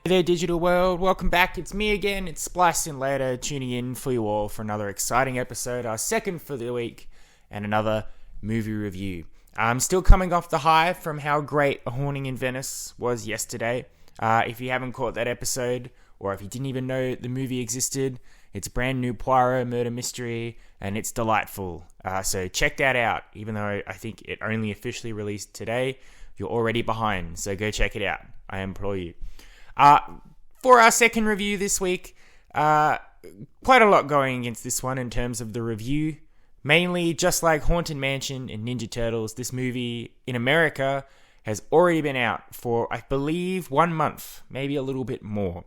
Hey there, digital world. Welcome back. It's me again. It's Spliced and later, tuning in for you all for another exciting episode, our second for the week, and another movie review. I'm still coming off the high from how great A Haunting in Venice was yesterday. If you haven't caught that episode, or if you didn't even know the movie existed, it's a brand new Poirot murder mystery, and it's delightful. So check that out. Even though I think it only officially released today, you're already behind. So go check it out. I implore you. For our second review this week, quite a lot going against this one in terms of the review. Mainly, just like Haunted Mansion and Ninja Turtles, this movie in America has already been out for, I believe, 1 month, maybe a little bit more.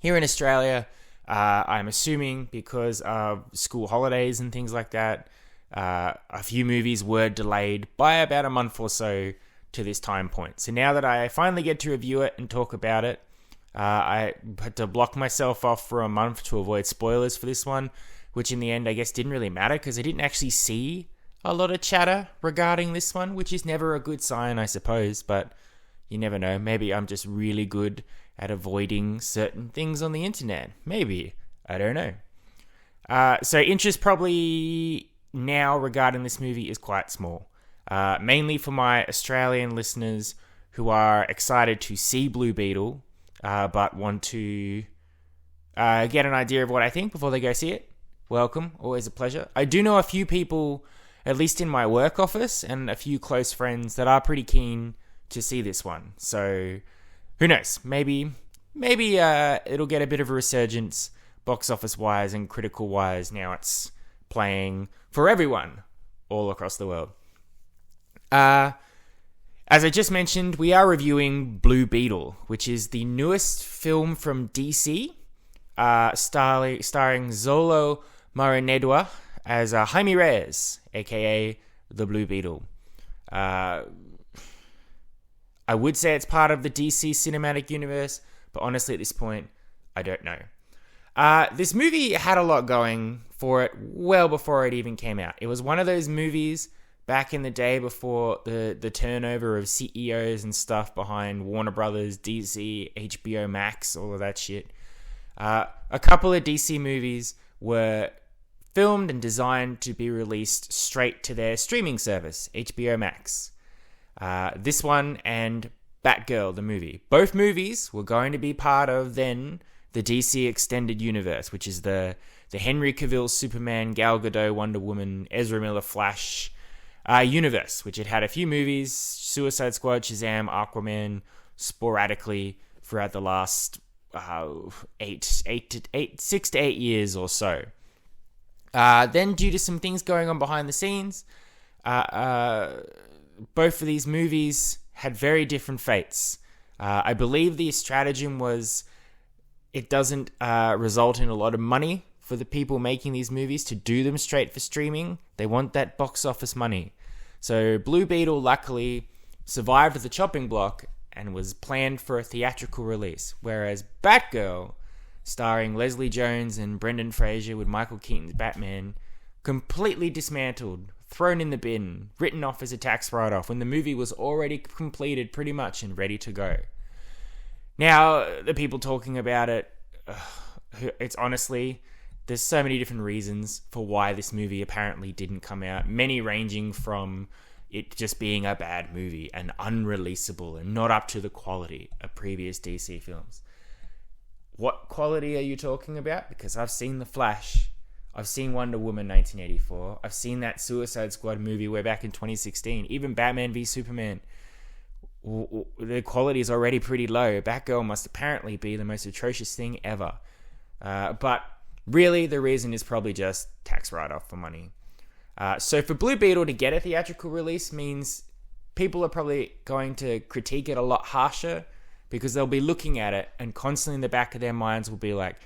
Here in Australia, I'm assuming because of school holidays and things like that, a few movies were delayed by about a month or so to this time point. So now that I finally get to review it and talk about it, I had to block myself off for a month to avoid spoilers for this one, which in the end I guess didn't really matter because I didn't actually see a lot of chatter regarding this one, which is never a good sign, I suppose, but you never know. Maybe I'm just really good at avoiding certain things on the internet. Maybe. I don't know. So interest probably now regarding this movie is quite small. Mainly for my Australian listeners who are excited to see Blue Beetle, but want to get an idea of what I think before they go see it. Welcome, always a pleasure. I do know a few people, at least in my work office, and a few close friends that are pretty keen to see this one. So, who knows? Maybe it'll get a bit of a resurgence, box office wise and critical wise. Now it's playing for everyone all across the world. As I just mentioned, we are reviewing Blue Beetle, which is the newest film from DC, starring Xolo Maridueña as Jaime Reyes, aka the Blue Beetle. I would say it's part of the DC cinematic universe, but honestly at this point, I don't know. This movie had a lot going for it well before it even came out. It was one of those movies back in the day before the turnover of CEOs and stuff behind Warner Brothers, DC, HBO Max, all of that shit. A couple of DC movies were filmed and designed to be released straight to their streaming service, HBO Max. This one and Batgirl, the movie. Both movies were going to be part of then the DC Extended Universe, which is the Henry Cavill Superman, Gal Gadot Wonder Woman, Ezra Miller Flash universe, which had a few movies, Suicide Squad, Shazam, Aquaman, sporadically throughout the last 6 to 8 years or so. Then, due to some things going on behind the scenes, both of these movies had very different fates. I believe the stratagem was it doesn't result in a lot of money for the people making these movies to do them straight for streaming. They want that box office money. So Blue Beetle luckily survived the chopping block and was planned for a theatrical release, whereas Batgirl, starring Leslie Jones and Brendan Fraser with Michael Keaton's Batman, completely dismantled, thrown in the bin, written off as a tax write-off when the movie was already completed pretty much and ready to go. Now, the people talking about it, it's honestly, there's so many different reasons for why this movie apparently didn't come out, many ranging from it just being a bad movie and unreleasable and not up to the quality of previous DC films. What quality are you talking about? Because I've seen The Flash, I've seen Wonder Woman 1984, I've seen that Suicide Squad movie way back in 2016, even Batman v Superman. The quality is already pretty low. Batgirl must apparently be the most atrocious thing ever. But really, the reason is probably just tax write-off for money. So for Blue Beetle to get a theatrical release means people are probably going to critique it a lot harsher because they'll be looking at it and constantly in the back of their minds will be like,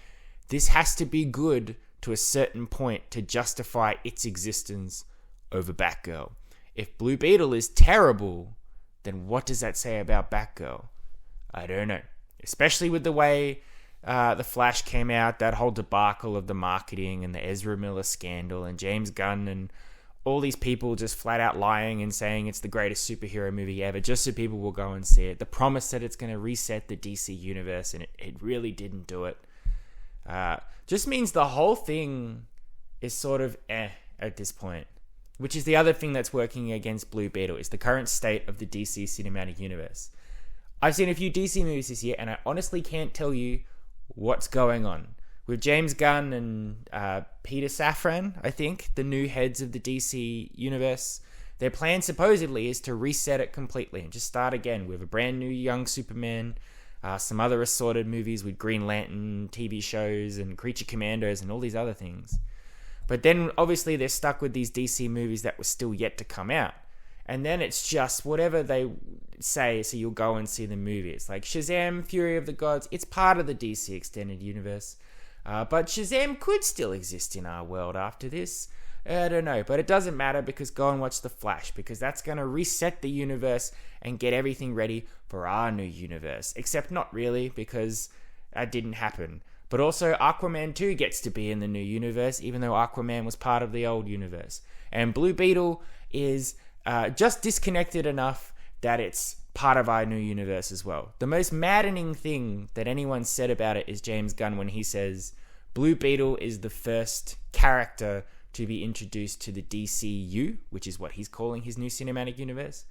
this has to be good to a certain point to justify its existence over Batgirl. If Blue Beetle is terrible, then what does that say about Batgirl? I don't know. Especially with the way The Flash came out, that whole debacle of the marketing and the Ezra Miller scandal and James Gunn and all these people just flat out lying and saying it's the greatest superhero movie ever just so people will go and see it. The promise that it's going to reset the DC universe, and it really didn't do it. Just means the whole thing is sort of at this point. Which is the other thing that's working against Blue Beetle, is the current state of the DC cinematic universe. I've seen a few DC movies this year, and I honestly can't tell you what's going on. With James Gunn and Peter Safran, I think, the new heads of the DC universe, their plan supposedly is to reset it completely and just start again with a brand new young Superman, some other assorted movies with Green Lantern, TV shows, and Creature Commandos, and all these other things. But then, obviously, they're stuck with these DC movies that were still yet to come out. And then it's just whatever they say, so you'll go and see the movie. It's like Shazam, Fury of the Gods. It's part of the DC extended universe. But Shazam could still exist in our world after this. I don't know. But it doesn't matter, because go and watch The Flash, because that's going to reset the universe and get everything ready for our new universe. Except not really, because that didn't happen. But also, Aquaman 2 gets to be in the new universe, even though Aquaman was part of the old universe. And Blue Beetle is just disconnected enough that it's part of our new universe as well. The most maddening thing that anyone said about it is James Gunn, when he says, Blue Beetle is the first character to be introduced to the DCU, which is what he's calling his new cinematic universe.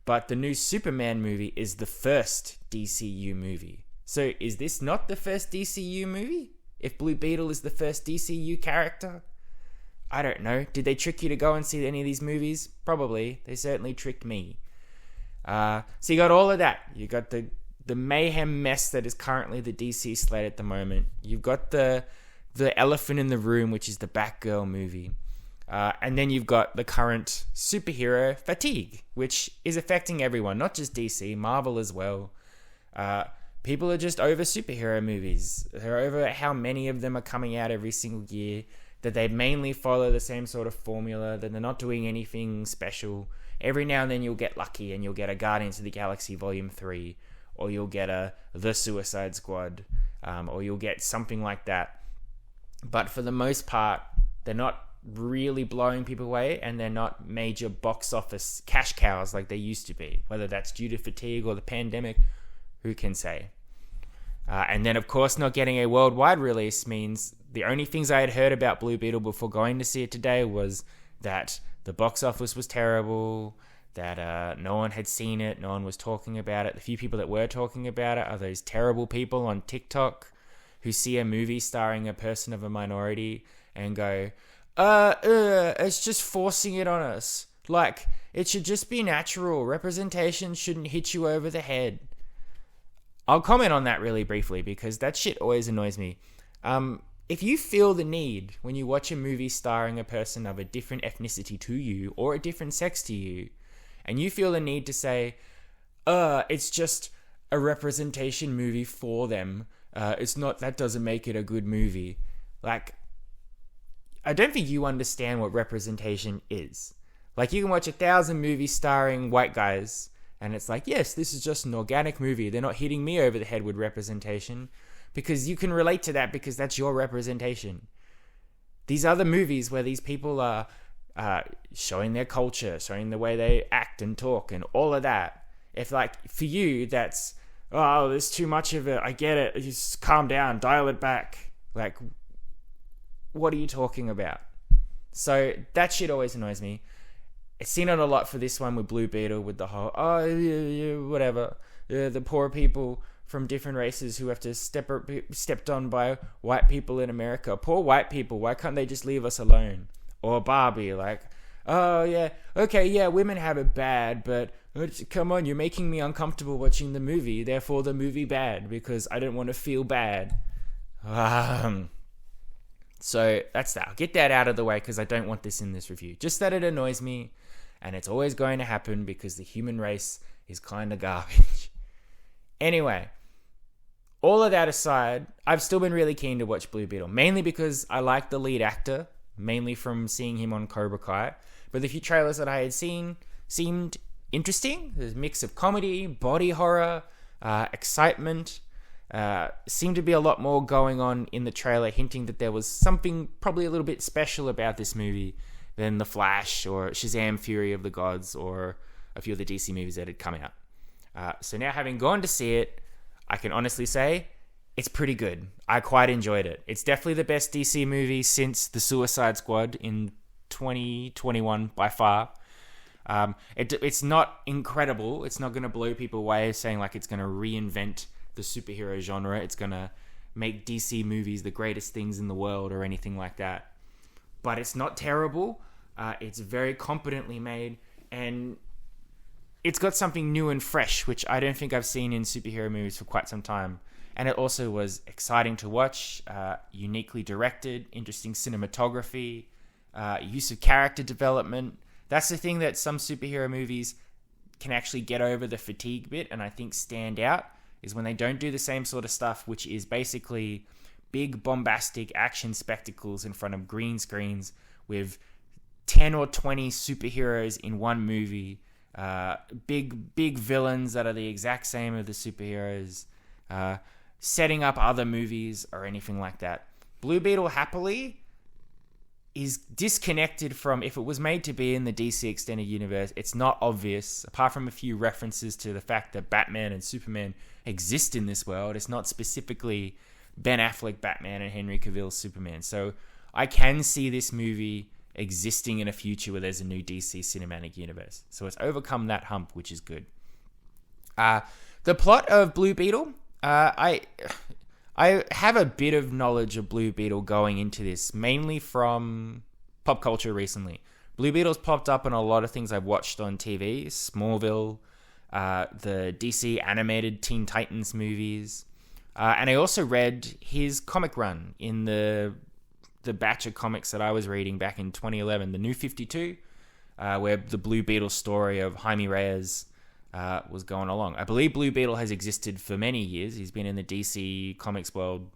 But the new Superman movie is the first DCU movie. So is this not the first DCU movie? If Blue Beetle is the first DCU character? I don't know. Did they trick you to go and see any of these movies? Probably. They certainly tricked me. So you got all of that. You got the mayhem mess that is currently the DC slate at the moment. You've got the elephant in the room, which is the Batgirl movie. And then you've got the current superhero fatigue, which is affecting everyone, not just DC, Marvel as well. People are just over superhero movies. They're over how many of them are coming out every single year, that they mainly follow the same sort of formula, that they're not doing anything special. Every now and then you'll get lucky and you'll get a Guardians of the Galaxy Volume 3, or you'll get The Suicide Squad, or you'll get something like that. But for the most part, they're not really blowing people away, and they're not major box office cash cows like they used to be. Whether that's due to fatigue or the pandemic, who can say? And then, of course, not getting a worldwide release means the only things I had heard about Blue Beetle before going to see it today was that the box office was terrible, that no one had seen it, no one was talking about it. The few people that were talking about it are those terrible people on TikTok who see a movie starring a person of a minority and go, it's just forcing it on us. Like, it should just be natural. Representation shouldn't hit you over the head. I'll comment on that really briefly, because that shit always annoys me. If you feel the need when you watch a movie starring a person of a different ethnicity to you or a different sex to you, and you feel the need to say, it's just a representation movie for them, it's not, that doesn't make it a good movie. Like, I don't think you understand what representation is. Like, you can watch 1,000 movies starring white guys, and it's like, yes, this is just an organic movie. They're not hitting me over the head with representation, because you can relate to that because that's your representation. These other movies where these people are showing their culture, showing the way they act and talk and all of that. If, like, for you, that's, oh, there's too much of it. I get it. Just calm down, dial it back. Like, what are you talking about? So that shit always annoys me. I've seen it a lot for this one with Blue Beetle, with the whole, whatever. The poor people from different races who have to stepped on by white people in America. Poor white people, why can't they just leave us alone? Or Barbie, like, oh yeah, okay, yeah, women have it bad, but come on, you're making me uncomfortable watching the movie, therefore the movie bad, because I don't want to feel bad. So that's that. I'll get that out of the way because I don't want this in this review. Just that it annoys me, and it's always going to happen because the human race is kind of garbage. Anyway, all of that aside, I've still been really keen to watch Blue Beetle, mainly because I like the lead actor, mainly from seeing him on Cobra Kai. But the few trailers that I had seen seemed interesting. There's a mix of comedy, body horror, excitement. Seemed to be a lot more going on in the trailer, hinting that there was something probably a little bit special about this movie than The Flash or Shazam Fury of the Gods or a few of the DC movies that had come out. So now having gone to see it, I can honestly say it's pretty good. I quite enjoyed it. It's definitely the best DC movie since The Suicide Squad in 2021 by far. It's not incredible. It's not going to blow people away saying like it's going to reinvent the superhero genre. It's going to make DC movies the greatest things in the world or anything like that. But it's not terrible. It's very competently made, and it's got something new and fresh, which I don't think I've seen in superhero movies for quite some time. And it also was exciting to watch, uniquely directed, interesting cinematography, use of character development. That's the thing that some superhero movies can actually get over the fatigue bit and I think stand out, is when they don't do the same sort of stuff, which is basically big bombastic action spectacles in front of green screens with 10 or 20 superheroes in one movie. Big villains that are the exact same as the superheroes, setting up other movies or anything like that. Blue Beetle happily is disconnected from, if it was made to be in the DC extended universe, it's not obvious, apart from a few references to the fact that Batman and Superman exist in this world. It's not specifically Ben Affleck Batman and Henry Cavill Superman. So I can see this movie existing in a future where there's a new DC cinematic universe. So it's overcome that hump, which is good. The plot of Blue Beetle, I have a bit of knowledge of Blue Beetle going into this, mainly from pop culture recently. Blue Beetle's popped up in a lot of things I've watched on TV. Smallville, the DC animated Teen Titans movies. And I also read his comic run in the batch of comics that I was reading back in 2011, the New 52, where the Blue Beetle story of Jaime Reyes was going along. I believe Blue Beetle has existed for many years. He's been in the DC Comics world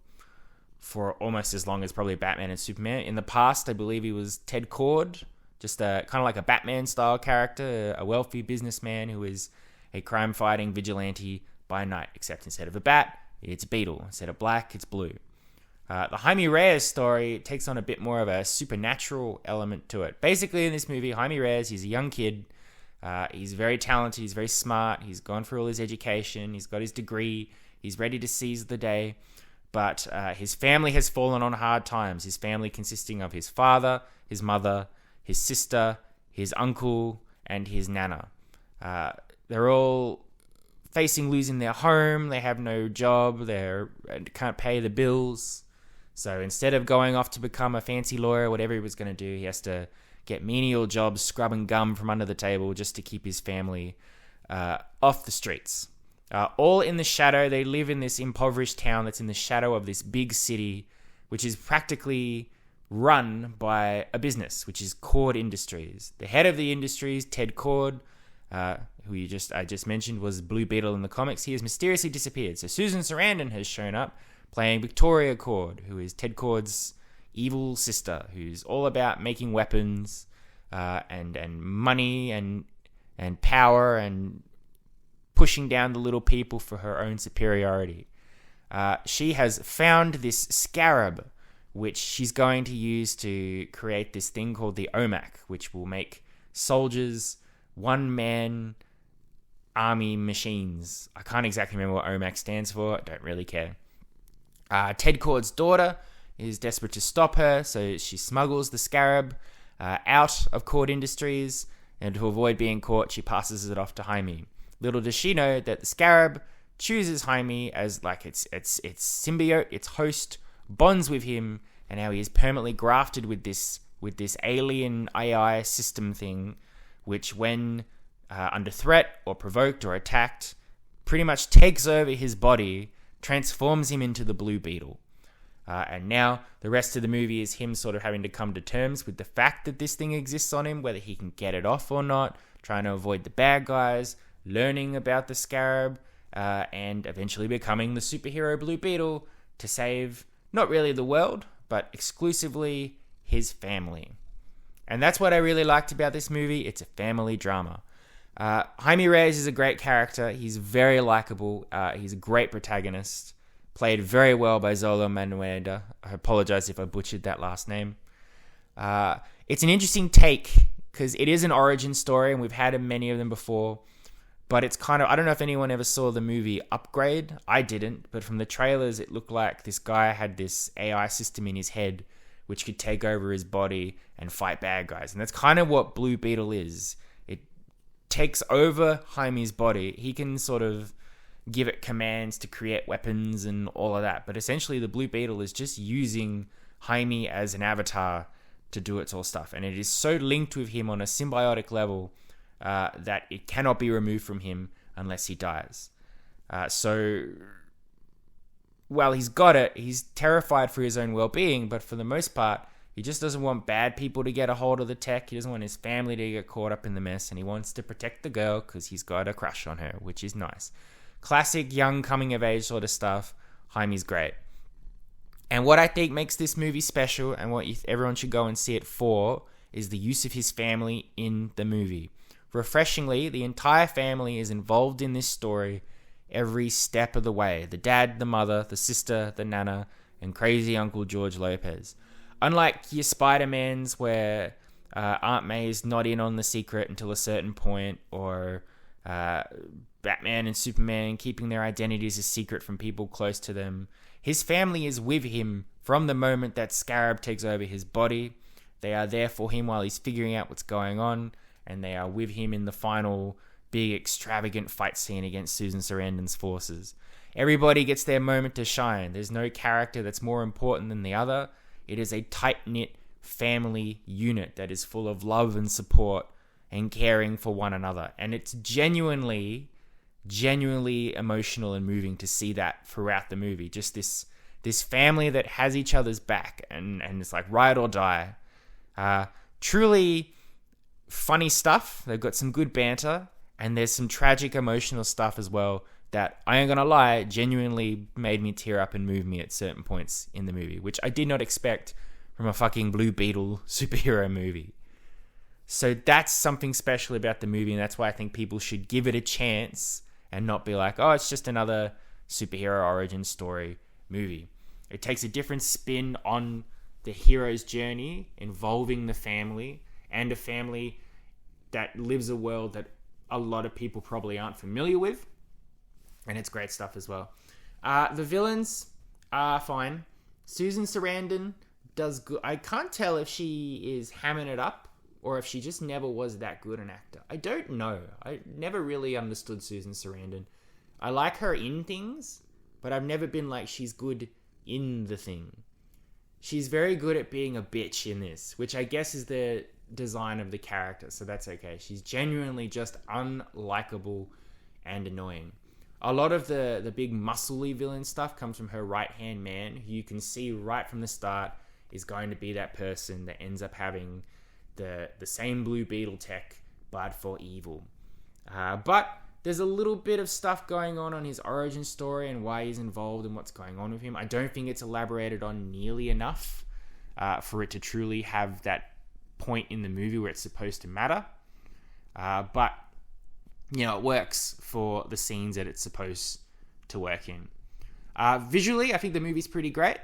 for almost as long as probably Batman and Superman. In the past, I believe he was Ted Kord, just kind of like a Batman-style character, a wealthy businessman who is a crime-fighting vigilante by night, except instead of a bat, it's a beetle. Instead of black, it's blue. The Jaime Reyes story takes on a bit more of a supernatural element to it. Basically, in this movie, Jaime Reyes, he's a young kid. He's very talented. He's very smart. He's gone through all his education. He's got his degree. He's ready to seize the day. But his family has fallen on hard times. His family consisting of his father, his mother, his sister, his uncle, and his nana. They're all facing losing their home. They have no job. They can't pay the bills. So instead of going off to become a fancy lawyer, whatever he was going to do, he has to get menial jobs scrubbing gum from under the table just to keep his family off the streets. All in the shadow. They live in this impoverished town that's in the shadow of this big city, which is practically run by a business, which is Kord Industries. The head of the industries, Ted Kord, who I just mentioned was Blue Beetle in the comics, he has mysteriously disappeared. So Susan Sarandon has shown up, playing Victoria Kord, who is Ted Kord's evil sister, who's all about making weapons and money and power and pushing down the little people for her own superiority. She has found this scarab, which she's going to use to create this thing called the OMAC, which will make soldiers one-man army machines. I can't exactly remember what OMAC stands for. I don't really care. Ted Kord's daughter is desperate to stop her, so she smuggles the scarab out of Kord Industries, and to avoid being caught, she passes it off to Jaime. Little does she know that the scarab chooses Jaime as like its symbiote, its host, bonds with him, and now he is permanently grafted with this alien AI system thing, which when under threat or provoked or attacked, pretty much takes over his body, transforms him into the Blue Beetle. And now the rest of the movie is him sort of having to come to terms with the fact that this thing exists on him, whether he can get it off or not, trying to avoid the bad guys, learning about the scarab, and eventually becoming the superhero Blue Beetle to save not really the world, but exclusively his family. And that's what I really liked about this movie. It's a family drama. Jaime Reyes is a great character. He's very likable. He's a great protagonist. Played very well by Zola Manueda. I apologize if I butchered that last name. It's an interesting take because it is an origin story, and we've had many of them before. But it's kind of, I don't know if anyone ever saw the movie Upgrade. I didn't, but from the trailers, it looked like this guy had this AI system in his head which could take over his body and fight bad guys. And that's kind of what Blue Beetle is. It takes over Jaime's body. He can sort of give it commands to create weapons and all of that. But essentially, the Blue Beetle is just using Jaime as an avatar to do its all stuff. And it is so linked with him on a symbiotic level that it cannot be removed from him unless he dies. So while he's got it, he's terrified for his own well-being, but for the most part, he just doesn't want bad people to get a hold of the tech. He doesn't want his family to get caught up in the mess, and he wants to protect the girl because he's got a crush on her, which is nice. Classic young coming-of-age sort of stuff. Jaime's great. And what I think makes this movie special, and what everyone should go and see it for, is the use of his family in the movie. Refreshingly, the entire family is involved in this story every step of the way. The dad, the mother, the sister, the nana, and crazy Uncle George Lopez. Unlike your Spider-Mans where Aunt May's not in on the secret until a certain point, or Batman and Superman keeping their identities a secret from people close to them, his family is with him from the moment that Scarab takes over his body. They are there for him while he's figuring out what's going on, and they are with him in the final big extravagant fight scene against Susan Sarandon's forces. Everybody gets their moment to shine. There's no character that's more important than the other. It is a tight-knit family unit that is full of love and support and caring for one another. And it's genuinely emotional and moving to see that throughout the movie. Just this family that has each other's back, and it's like ride or die. Truly funny stuff. They've got some good banter, and there's some tragic emotional stuff as well that, I ain't gonna lie, genuinely made me tear up and move me at certain points in the movie, which I did not expect from a fucking Blue Beetle superhero movie. So that's something special about the movie, and that's why I think people should give it a chance and not be like, oh, it's just another superhero origin story movie. It takes a different spin on the hero's journey involving the family, and a family that lives a world that a lot of people probably aren't familiar with. And it's great stuff as well. The villains are fine. Susan Sarandon does good. I can't tell if she is hamming it up or if she just never was that good an actor. I don't know. I never really understood Susan Sarandon. I like her in things, but I've never been like, she's good in the thing. She's very good at being a bitch in this, which I guess is the design of the character, so that's okay. She's genuinely just unlikable and annoying. A lot of the big muscly villain stuff comes from her right-hand man, who you can see right from the start is going to be that person that ends up having the same Blue Beetle tech, but for evil. But there's a little bit of stuff going on his origin story and why he's involved and what's going on with him. I don't think it's elaborated on nearly enough for it to truly have that point in the movie where it's supposed to matter. But, it works for the scenes that it's supposed to work in. Visually, I think the movie's pretty great.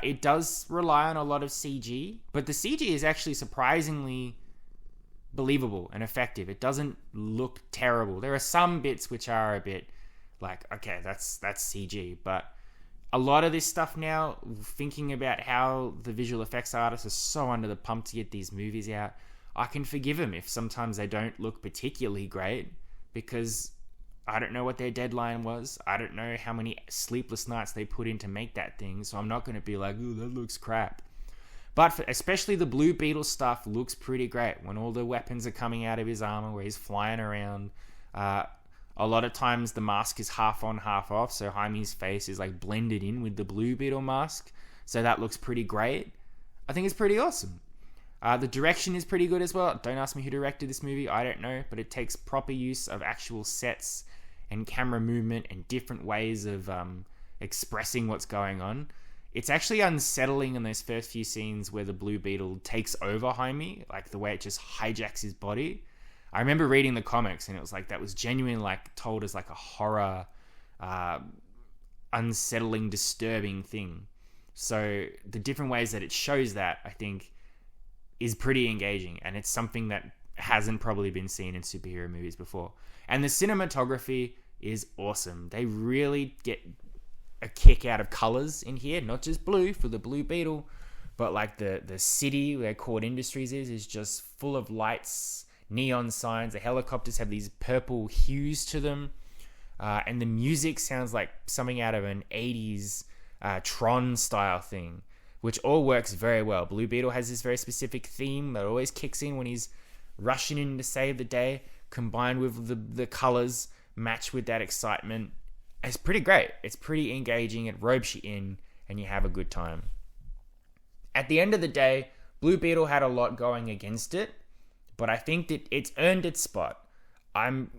It does rely on a lot of CG, but the CG is actually surprisingly believable and effective. It doesn't look terrible. There are some bits which are a bit like, okay, that's CG, but a lot of this stuff now, thinking about how the visual effects artists are so under the pump to get these movies out, I can forgive them if sometimes they don't look particularly great, because I don't know what their deadline was. I don't know how many sleepless nights they put in to make that thing, so I'm not going to be like, ooh, that looks crap. But especially the Blue Beetle stuff looks pretty great when all the weapons are coming out of his armor, where he's flying around. A lot of times the mask is half on, half off, so Jaime's face is like blended in with the Blue Beetle mask. So that looks pretty great. I think it's pretty awesome. The direction is pretty good as well. Don't ask me who directed this movie. I don't know, but it takes proper use of actual sets and camera movement and different ways of expressing what's going on. It's actually unsettling in those first few scenes where the Blue Beetle takes over Jaime, like the way it just hijacks his body. I remember reading the comics, and it was like that was genuinely like told as like a horror, unsettling, disturbing thing. So the different ways that it shows that, I think, is pretty engaging, and it's something that hasn't probably been seen in superhero movies before. And the cinematography is awesome. They really get a kick out of colors in here, not just blue for the Blue Beetle, but like the city where Cord Industries is just full of lights, neon signs. The helicopters have these purple hues to them, and the music sounds like something out of an 80s Tron style thing, which all works very well. Blue Beetle has this very specific theme that always kicks in when he's rushing in to save the day, combined with the colors matched with that excitement. It's pretty great. It's pretty engaging. It ropes you in, and you have a good time. At the end of the day, Blue Beetle had a lot going against it, but I think that it's earned its spot. I'm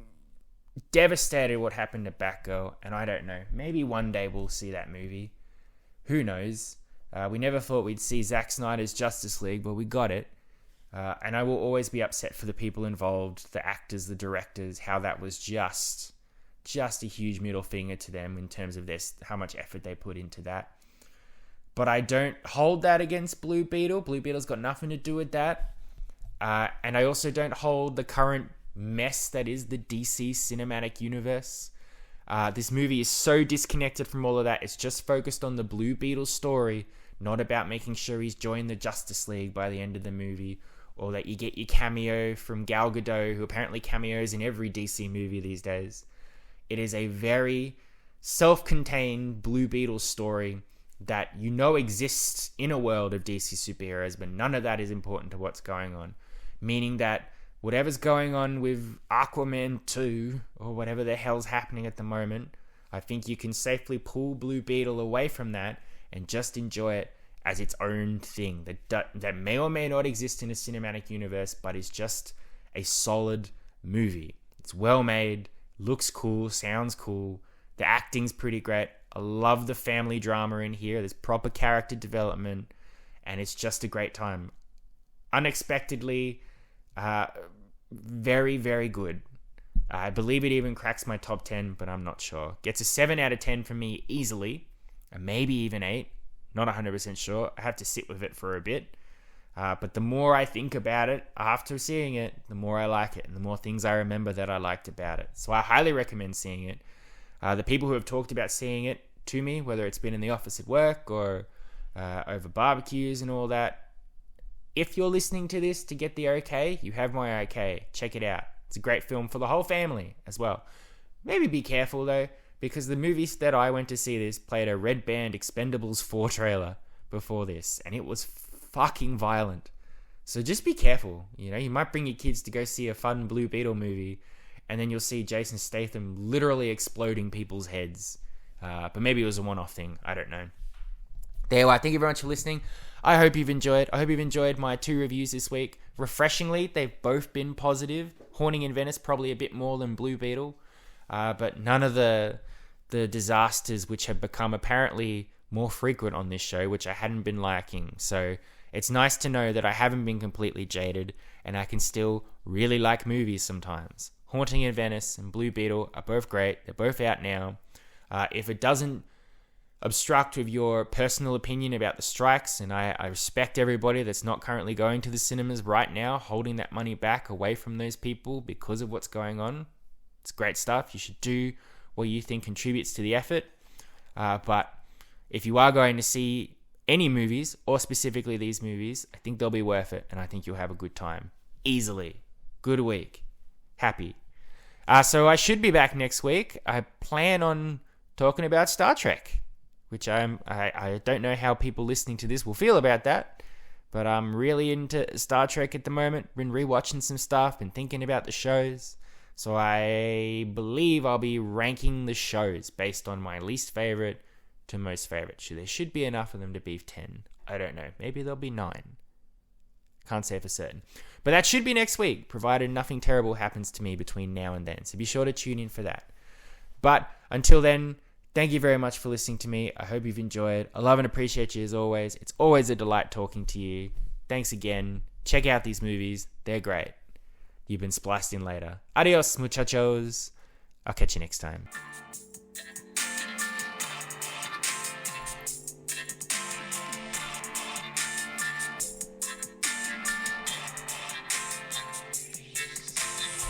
devastated what happened to Batgirl, and I don't know. Maybe one day we'll see that movie. Who knows? We never thought we'd see Zack Snyder's Justice League, but we got it. And I will always be upset for the people involved, the actors, the directors, how that was just a huge middle finger to them in terms of how much effort they put into that. But I don't hold that against Blue Beetle. Blue Beetle's got nothing to do with that. And I also don't hold the current mess that is the DC cinematic universe. This movie is so disconnected from all of that. It's just focused on the Blue Beetle story, not about making sure he's joined the Justice League by the end of the movie, or that you get your cameo from Gal Gadot, who apparently cameos in every DC movie these days. It is a very self-contained Blue Beetle story that exists in a world of DC superheroes, but none of that is important to what's going on. Meaning that whatever's going on with Aquaman 2, or whatever the hell's happening at the moment, I think you can safely pull Blue Beetle away from that and just enjoy it as its own thing that may or may not exist in a cinematic universe, but is just a solid movie. It's well made, looks cool, sounds cool, the acting's pretty great. I love the family drama in here. There's proper character development, and it's just a great time. Unexpectedly, very, very good. I believe it even cracks my top 10, but I'm not sure. Gets a 7 out of 10 from me easily, and maybe even 8. Not 100% sure. I have to sit with it for a bit. But the more I think about it after seeing it, the more I like it, and the more things I remember that I liked about it. So I highly recommend seeing it. The people who have talked about seeing it to me, whether it's been in the office at work or over barbecues and all that, if you're listening to this to get the okay, you have my okay. Check it out. It's a great film for the whole family as well. Maybe be careful though, because the movies that I went to see this played a Red Band Expendables 4 trailer before this, and it was fucking violent. So just be careful. You might bring your kids to go see a fun Blue Beetle movie, and then you'll see Jason Statham literally exploding people's heads. But maybe it was a one-off thing. I don't know. There you are. Thank you very much for listening. I hope you've enjoyed. I hope you've enjoyed my 2 reviews this week. Refreshingly, they've both been positive. Haunting in Venice probably a bit more than Blue Beetle. But none of the disasters which have become apparently more frequent on this show, which I hadn't been liking. So it's nice to know that I haven't been completely jaded, and I can still really like movies sometimes. Haunting in Venice and Blue Beetle are both great. They're both out now. If it doesn't obstruct with your personal opinion about the strikes, and I respect everybody that's not currently going to the cinemas right now, holding that money back away from those people because of what's going on. It's great stuff. You should do what you think contributes to the effort. But if you are going to see any movies, or specifically these movies, I think they'll be worth it, and I think you'll have a good time. Easily. Good week. Happy. So I should be back next week. I plan on talking about Star Trek, which I don't know how people listening to this will feel about that, but I'm really into Star Trek at the moment. Been rewatching some stuff, been thinking about the shows. So I believe I'll be ranking the shows based on my least favorite to most favorite. There should be enough of them to be 10. I don't know. Maybe there'll be 9. Can't say for certain. But that should be next week, provided nothing terrible happens to me between now and then. So be sure to tune in for that. But until then, thank you very much for listening to me. I hope you've enjoyed. I love and appreciate you as always. It's always a delight talking to you. Thanks again. Check out these movies. They're great. You've been spliced in later. Adios, muchachos. I'll catch you next time.